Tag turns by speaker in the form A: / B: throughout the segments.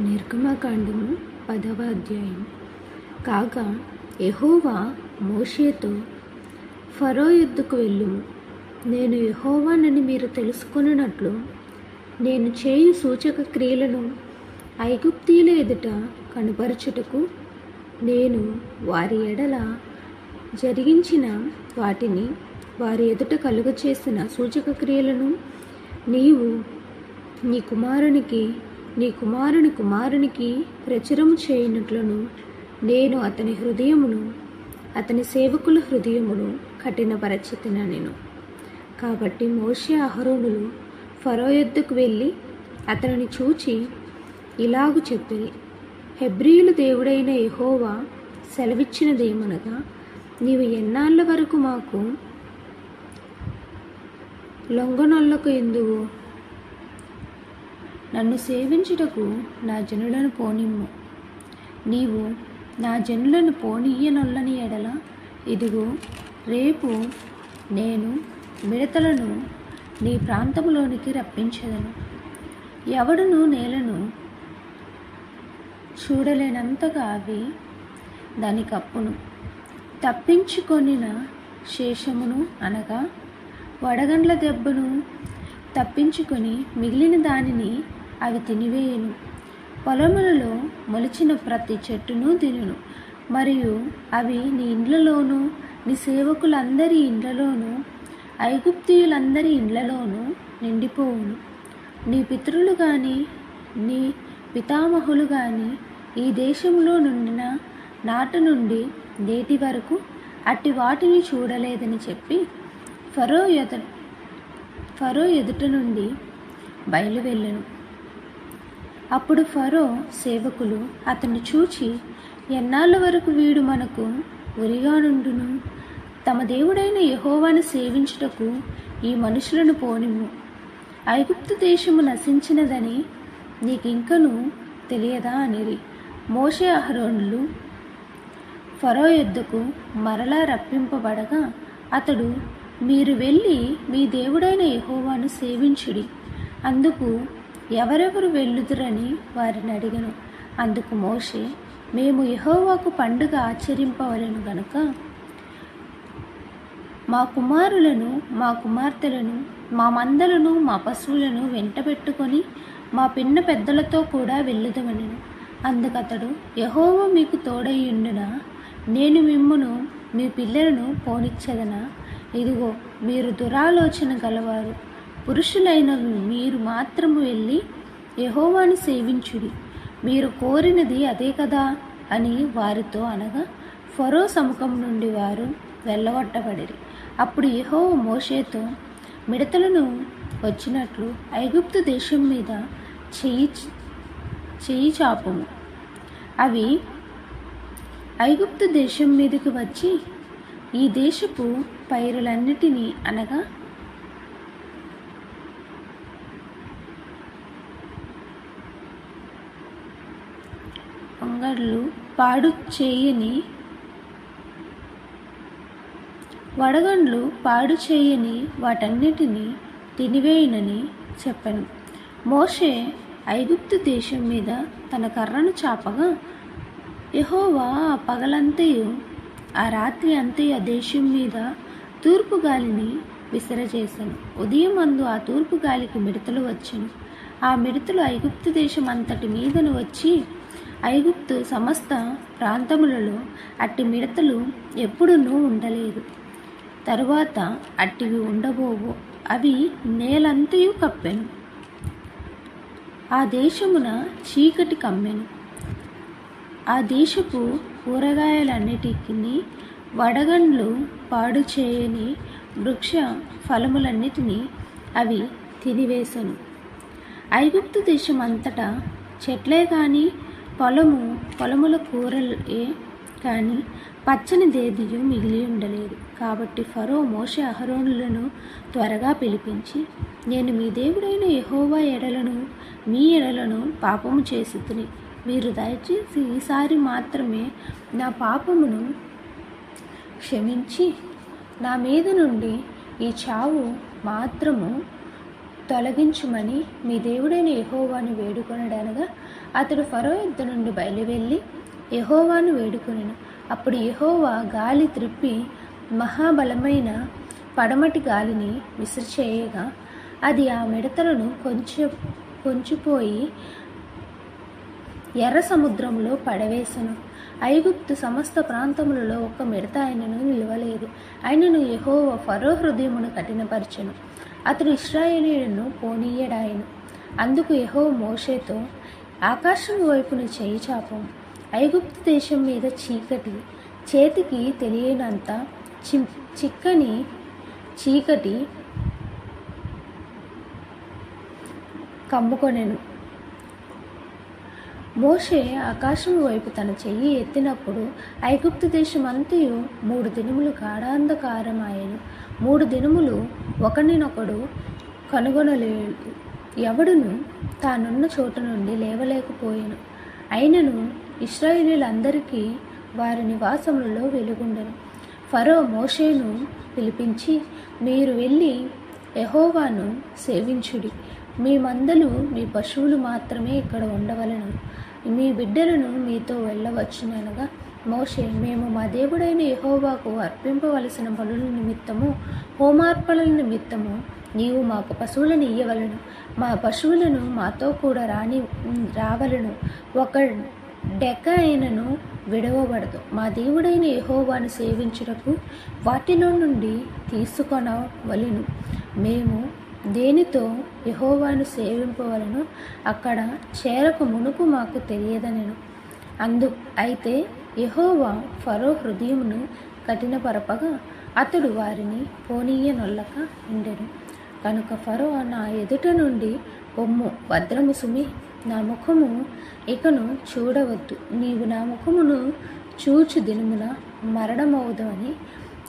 A: నిర్గమకాండము 10వ అధ్యాయం. కాగా యెహోవా మోషేతో, ఫరో యొద్దకు వెళ్ళుము, నేను యెహోవానని మీరు తెలుసుకొనున్నట్లు నేను చేయు సూచక క్రియలను ఐగుప్తీయుల ఎదుట కనపరచుటకు నేను వారి ఎడల జరిగించిన వాటిని, వారి ఎదుట కలుగచేసిన సూచక క్రియలను నీవు నీ కుమారుని కుమారునికి ప్రచురము చేయనట్లును నేను అతని హృదయమును, అతని సేవకుల హృదయమును కఠినపరచితినెను. కాబట్టి మోషే అహరోనులు ఫరో యొద్దకు వెళ్ళి అతనిని చూచి ఇలాగు చెప్పిరి: హెబ్రీయుల దేవుడైన యెహోవా సెలవిచ్చినదేమనగా, నీవు ఎన్నాళ్ళ వరకు మాకు లొంగనొల్లకు ఎందువు? నన్ను సేవించుటకు నా జనులను పోనిమ్ము. నీవు నా జనులను పోనీయనొల్లని ఎడల, ఇదిగో రేపు నేను మిడతలను నీ ప్రాంతములోనికి రప్పించెదను. ఎవడును నేలను చూడలేనంతగా అవి దాని కప్పును. తప్పించుకొనిన శేషమును అనగా వడగండ్ల దెబ్బను తప్పించుకొని మిగిలిన దానిని అవి తినివేయును. పొలములలో మొలిచిన ప్రతి చెట్టును తినును. మరియు అవి నీ ఇండ్లలోనూ, నీ సేవకులందరి ఇండ్లలోనూ, ఐగుప్తీయులందరి ఇండ్లలోనూ నిండిపోవును. నీ పితరులు గాని నీ పితామహులు గాని ఈ దేశంలో నుండిన నాటి నుండి నేటి వరకు అట్టి వాటిని చూడలేదని చెప్పి ఫరో ఎదుట నుండి బయలువెళ్ళెను. అప్పుడు ఫరో సేవకులు అతన్ని చూచి, ఎన్నాళ్ళ వరకు వీడు మనకు ఉరిగా నుండును? తమ దేవుడైన యెహోవాను సేవించుటకు ఈ మనుషులను పోనిమ్ము. ఐగుప్తు దేశము నశించినదని నీకింకను తెలియదా అనిరి. మోషే అహరోనులు ఫరో యొద్దకు మరలా రప్పింపబడగా అతడు, మీరు వెళ్ళి మీ దేవుడైన యెహోవాను సేవించుడి. అందుకు ఎవరెవరు వెళ్ళుదురని వారిని అడిగెను. అందుకు మోషే, మేము యెహోవాకు పండుగ ఆచరింపవలెను గనుక మా కుమారులను, మా కుమార్తెలను, మా మందలను, మా పశువులను వెంటబెట్టుకొని మా పిన్న పెద్దలతో కూడా వెళ్ళుదమనెను. అందుకతడు, యెహోవా మీకు తోడైయుండునా? నేను మిమ్మును మీ పిల్లలను పోనిచ్చెదనా? ఇదిగో, మీరు దురాలోచన గలవారు పురుషులైన మీరు మాత్రము వెళ్ళి యెహోవాను సేవించుడి. మీరు కోరినది అదే కదా అని వారితో అనగా, ఫరో సముఖం నుండి వారు వెళ్ళగొట్టబడిరి. అప్పుడు యెహోవా మోషేతో, మిడతలను వచ్చినట్లు ఐగుప్తు దేశం మీద చెయ్యి చాపుము. అవి ఐగుప్తు దేశం మీదకి వచ్చి ఈ దేశపు పైరులన్నిటినీ, అనగా అంగడ్లు వడగండ్లు పాడు చేయని వాటన్నిటినీ తినివేయునని చెప్పెను. మోషే ఐగుప్తు దేశం మీద తన కర్రను చాపగా యెహోవా పగలంతయు ఆ రాత్రి అంతయు ఆ దేశం మీద తూర్పు గాలిని విసరజేశాను. ఉదయం అందు ఆ తూర్పు గాలికి మిడతలు వచ్చెను. ఆ మిడతలు ఐగుప్తు దేశం అంతటి మీదను వచ్చి ఐగుప్తు సమస్త ప్రాంతములలో అట్టి మిడతలు ఎప్పుడునూ ఉండలేదు. తరువాత అట్టివి ఉండబోవు. అవి నేలంతయు కప్పెను. ఆ దేశమున చీకటి కమ్మెను. ఆ దేశపు కూరగాయలన్నిటినీ, వడగండ్లు పాడు చేయని వృక్ష ఫలములన్నిటినీ అవి తినివేశను. ఐగుప్తు దేశం అంతటా చెట్లే కానీ, పొలముల కూరలే కానీ పచ్చని దేదియు మిగిలి ఉండలేదు. కాబట్టి ఫరో మోషే అహరోనులను త్వరగా పిలిపించి, నేను మీ దేవుడైన యెహోవా ఎడలను మీ ఎడలను పాపము చేసితిని. మీరు దయచేసి ఈసారి మాత్రమే నా పాపమును క్షమించి నా మీద నుండి ఈ చావు మాత్రము తొలగించుమని మీ దేవుడైన యెహోవాను వేడుకొనడనగా, అతడు ఫరో యొద్ద నుండి బయలువెళ్ళి యెహోవాను వేడుకొనెను. అప్పుడు యెహోవా గాలి త్రిప్పి మహాబలమైన పడమటి గాలిని విసిరిచేయగా అది ఆ మిడతలను కొంచిపోయి ఎర్ర సముద్రంలో పడవేశను. ఐగుప్తు సమస్త ప్రాంతములలో ఒక్క మిడత ఆయనను నిలవలేదు. ఆయనను యెహోవా ఫరో హృదయమును కఠినపరచెను. అతడు ఇశ్రాయేలీయులను పోనీయడాయెను. అందుకు యెహోవా మోషేతో, ఆకాశం వైపున చేయి చాపము. ఐగుప్తు దేశం మీద చీకటి, చేతికి తెలియనంత చిక్కని చీకటి కమ్ముకొనెను. మోషే ఆకాశం వైపు తన చెయ్యి ఎత్తినప్పుడు ఐగుప్తు దేశమంతయు 3 దినములు గాఢాంధకారమాయెను. 3 దినములు ఒకనినొకడు కనుగొనలేదు. ఎవడును తానున్న చోటు నుండి లేవలేకపోయెను. అయినను ఇశ్రాయేలీయులందరికీ వారి నివాసములలో వెలుగుండెను. ఫరో మోషేను పిలిపించి, మీరు వెళ్ళి యెహోవాను సేవించుడి. మీ మందలు మీ పశువులు మాత్రమే ఇక్కడ ఉండవలెను. మీ బిడ్డలను మీతో వెళ్ళవచ్చుననగా మోషే, మేము మా దేవుడైన యెహోవాకు అర్పింపవలసిన బలుల నిమిత్తము హోమార్పణల నిమిత్తము నీవు మాకు పశువులను ఇయ్యవలను. మా పశువులను మాతో కూడా రావలను. ఒక డెక్క అయినను విడవబడదు. మా దేవుడైన యెహోవాను సేవించుటకు వాటిలో నుండి తీసుకొనవలెను. మేము దేనితో యెహోవాను సేవింపవలనో అక్కడ చేరక మునుపు మాకు తెలియదనెను. అయితే యెహోవా ఫరో హృదయమును కఠినపరపగా అతడు వారిని పోనీయనొల్లక ఉండెను. కనుక ఫరో, నా ఎదుట నుండి పొమ్ము, భద్రము సుమి, నా ముఖము ఇకను చూడవద్దు. నీవు నా ముఖమును చూచు దినమున మరణమవుదని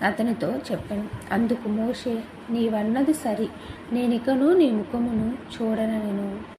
A: అతనితో చెప్పాను. అందుకు మోషే, నీవన్నది సరి, నేనికను నీ ముఖమును చూడనెను.